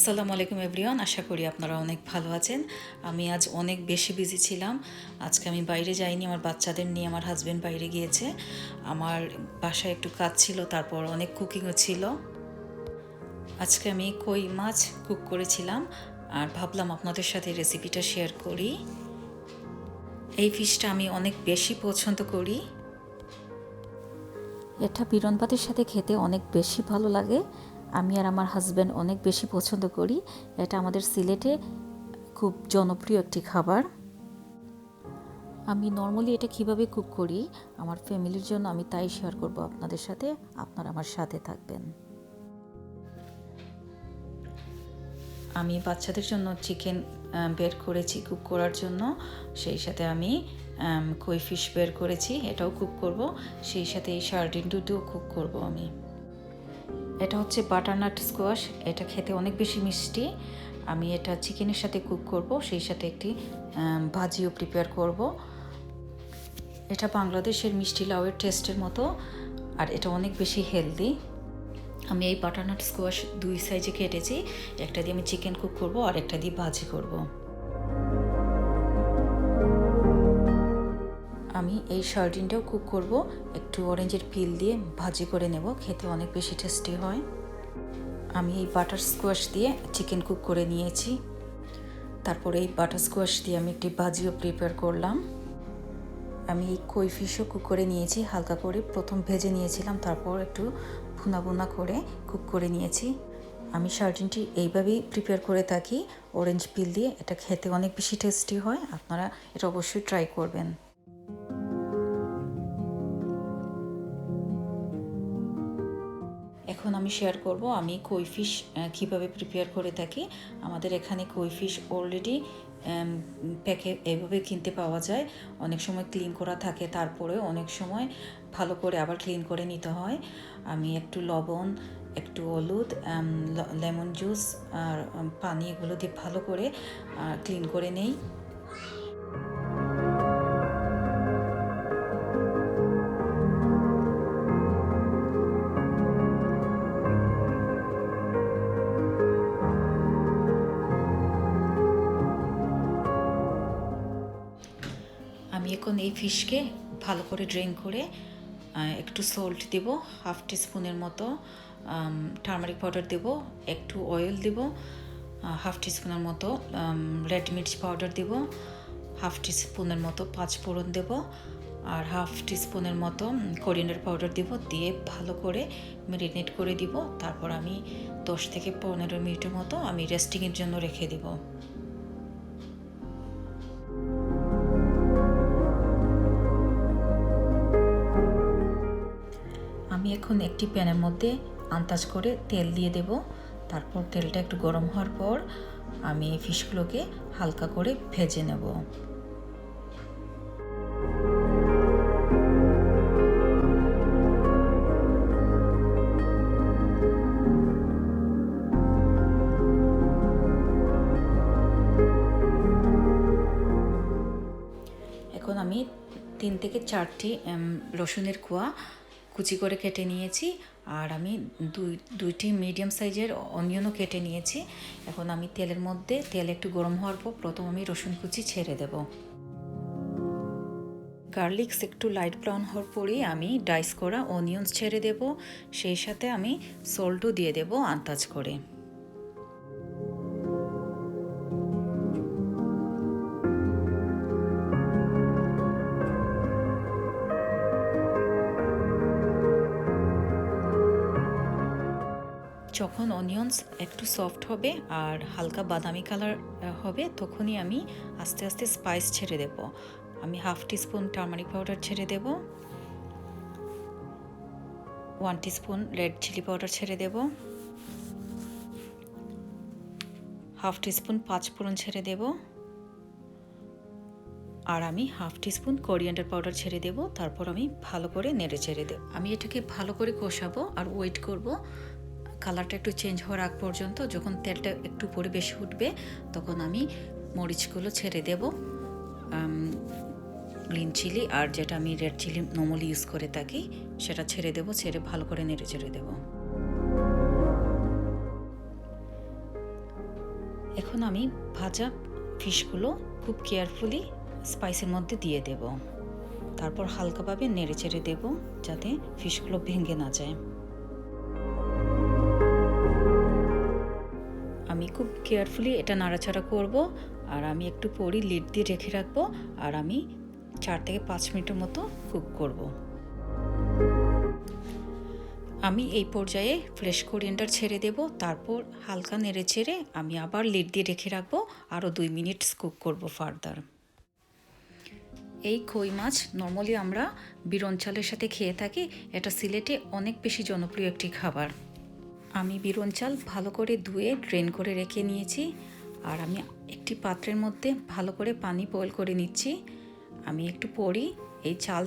আসসালামু আলাইকুম এভরিওয়ান, আশা করি আপনারা অনেক ভালো আছেন। আমি আজ অনেক বেশি বিজি ছিলাম। আজকে আমি বাইরে যাইনি, আমার বাচ্চাদের নিয়ে আমার হাজব্যান্ড বাইরে গিয়েছে। আমার বাসায় একটু কাজ ছিল, তারপর অনেক কুকিংও ছিল। আজকে আমি কই মাছ কুক করেছিলাম আর ভাবলাম আপনাদের সাথে রেসিপিটা শেয়ার করি। এই ফিশটা আমি অনেক বেশি পছন্দ করি। এটা বিরন ভাতের সাথে খেতে অনেক বেশি ভালো লাগে। আমি আর আমার হাজব্যান্ড অনেক বেশি পছন্দ করি। এটা আমাদের সিলেটে খুব জনপ্রিয় একটি খাবার। আমি নর্মালি এটা কিভাবে কুক করি আমার ফ্যামিলির জন্য আমি তাই শেয়ার করব আপনাদের সাথে। আপনারা আমার সাথে থাকবেন। আমি বাচ্চাদের জন্য চিকেন বের করেছি কুক করার জন্য, সেই সাথে আমি কই ফিশ বের করেছি, এটাও কুক করব। সেই সাথে এই সার্ডিন দুটোও কুক করব আমি। এটা হচ্ছে বাটারনাট স্কোয়াশ, এটা খেতে অনেক বেশি মিষ্টি। আমি এটা চিকেনের সাথে কুক করব, সেই সাথে একটি ভাজিও প্রিপেয়ার করব। এটা বাংলাদেশের মিষ্টি লাউয়ের টেস্টের মতো, আর এটা অনেক বেশি হেলদি। আমি এই বাটারনাট স্কোয়াশ দুই সাইজে কেটেছি, একটা দিয়ে আমি চিকেন কুক করব আর একটা দিয়ে ভাজি করব। আমি এই সার্ডিনটাও কুক করব, একটু অরেঞ্জের পিল দিয়ে ভাজি করে নেব, খেতে অনেক বেশি টেস্টি হয়। আমি এই বাটার স্কোয়াশ দিয়ে চিকেন কুক করে নিয়েছি, তারপরে এই বাটার স্কোয়াশ দিয়ে আমি একটি ভাজিও প্রিপেয়ার করলাম। আমি এই কই ফিশও কুক করে নিয়েছি, হালকা করে প্রথম ভেজে নিয়েছিলাম, তারপর একটু ভুনা ভুনা করে কুক করে নিয়েছি। আমি সার্ডিনটি এইভাবেই প্রিপেয়ার করে থাকি, অরেঞ্জ পিল দিয়ে। এটা খেতে অনেক বেশি টেস্টি হয়, আপনারা এটা অবশ্যই ট্রাই করবেন। এখন আমি শেয়ার করব আমি কই ফিশ কীভাবে প্রিপেয়ার করে থাকি। আমাদের এখানে কই ফিশ অলরেডি প্যাকে এভাবে কিনতে পাওয়া যায়। অনেক সময় ক্লিন করা থাকে, তারপরেও অনেক সময় ভালো করে আবার ক্লিন করে নিতে হয়। আমি একটু লবণ, একটু হলুদ, লেমন জুস আর পানি এগুলো দিয়ে ভালো করে ক্লিন করে নেই। আমি এখন এই ফিশকে ভালো করে ড্রেন করে একটু সল্ট দেব, হাফ টিস্পুনের মতো টার্মারিক পাউডার দেব, একটু অয়েল দেব, হাফ টিস্পুনের মতো রেড মির্চ পাউডার দেব, হাফ টিস্পুনের মতো পাঁচ ফোড়ন দেব, আর হাফ টিস্পুনের মতো কোরিয়ান্ডার পাউডার দেব, দিয়ে ভালো করে ম্যারিনেট করে দিব। তারপর আমি 10 থেকে 15 মিনিটের মতো আমি রেস্টিংয়ের জন্য রেখে দেব। আমি এখন একটি প্যানের মধ্যে আন্দাজ করে তেল দিয়ে দেব। তারপর তেলটা একটু গরম হওয়ার পর আমি এই ফিশগুলোকে হালকা করে ভেজে নেব। এখন আমি 3 থেকে 4টি রসুনের কোয়া কুচি করে কেটে নিয়েছি, আর আমি দুইটি মিডিয়াম সাইজের অনিয়নও কেটে নিয়েছি। এখন আমি তেলের মধ্যে তেল একটু গরম হওয়ার পর প্রথম আমি রসুন কুচি ছেড়ে দেব। গার্লিক্স একটু লাইট ব্রাউন হওয়ার পরেই আমি ডাইস করা অনিয়নস ছেড়ে দেব, সেই সাথে আমি সল্টও দিয়ে দেব আন্দাজ করে। যখন অনিয়নস একটু সফট হবে আর হালকা বাদামি কালার হবে, তখনই আমি আস্তে আস্তে স্পাইস ছেড়ে দেব। আমি হাফ টিস্পুন টার্মারিক পাউডার ছেড়ে দেব, 1 টিস্পুন রেড চিলি পাউডার ছেড়ে দেব, হাফ টিস্পুন পাঁচ ফোড়ন ছেড়ে দেব, আর আমি হাফ টিস্পুন কোরিয়ান্ডার পাউডার ছেড়ে দেব। তারপর আমি ভালো করে নেড়ে ছেড়ে দেব। আমি এটাকে ভালো করে কষাবো আর ওয়েট করব কালারটা একটু চেঞ্জ হওয়ার আগ পর্যন্ত। যখন তেলটা একটু পরে বেশি উঠবে তখন আমি মরিচগুলো ছেড়ে দেব, গ্রিন চিলি আর যেটা আমি রেড চিলি নর্মালি ইউজ করে থাকি সেটা ছেড়ে দেব, ছেড়ে ভালো করে নেড়ে চেড়ে দেব। এখন আমি ভাজা ফিশগুলো খুব কেয়ারফুলি স্পাইসের মধ্যে দিয়ে দেব। তারপর হালকাভাবে নেড়ে চেড়ে দেব যাতে ফিশগুলো ভেঙে না যায়। আমি খুব কেয়ারফুলি এটা নাড়াচাড়া করব, আর আমি একটু পরই লিড দিয়ে রেখে রাখবো, আর আমি 4 থেকে 5 মিনিটের মতো কুক করব। আমি এই পর্যায়ে ফ্রেশ কোরিয়ান্ডার ছেড়ে দেব, তারপর হালকা নেড়ে চেড়ে আমি আবার লিড দিয়ে রেখে রাখবো, আরও 2 মিনিট কুক করব ফার্দার। এই কই মাছ নর্মালি আমরা বিরন চালের সাথে খেয়ে থাকি। এটা সিলেটে অনেক বেশি জনপ্রিয় একটি খাবার। আমি বিরন চাল ভালো করে ধুয়ে ড্রেন করে রেখে নিয়েছি, আর আমি একটি পাত্রের মধ্যে ভালো করে পানি বয়েল করে নিচ্ছি। আমি একটু পরই এই চাল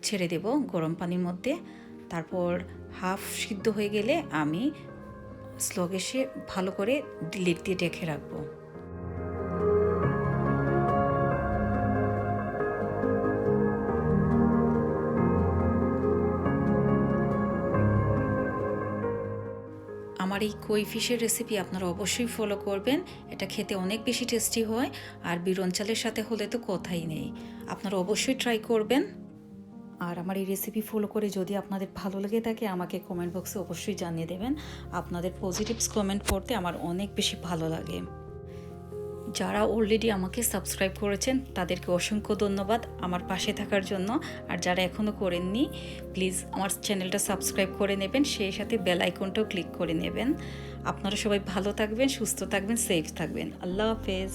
ছেড়ে দেব গরম পানির মধ্যে, তারপর হাফ সিদ্ধ হয়ে গেলে আমি স্লো গ্যাসে ভালো করে লিড দিয়ে ঢেকে রাখবো। আমার এই কই ফিশের রেসিপি আপনারা অবশ্যই ফলো করবেন। এটা খেতে অনেক বেশি টেস্টি হয়, আর বিরন চালের সাথে হলে তো কথাই নেই। আপনারা অবশ্যই ট্রাই করবেন। আর আমার এই রেসিপি ফলো করে যদি আপনাদের ভালো লেগে থাকে আমাকে কমেন্ট বক্সে অবশ্যই জানিয়ে দেবেন। আপনাদের পজিটিভস কমেন্ট পড়তে আমার অনেক বেশি ভালো লাগে। যারা অলরেডি আমাকে সাবস্ক্রাইব করেছেন তাদেরকে অসংখ্য ধন্যবাদ আমার পাশে থাকার জন্য। আর যারা এখনও করেননি প্লিজ আমার চ্যানেলটা সাবস্ক্রাইব করে নেবেন, সেই সাথে বেল আইকনটাও ক্লিক করে নেবেন। আপনারা সবাই ভালো থাকবেন, সুস্থ থাকবেন, সেফ থাকবেন। আল্লাহ হাফেজ।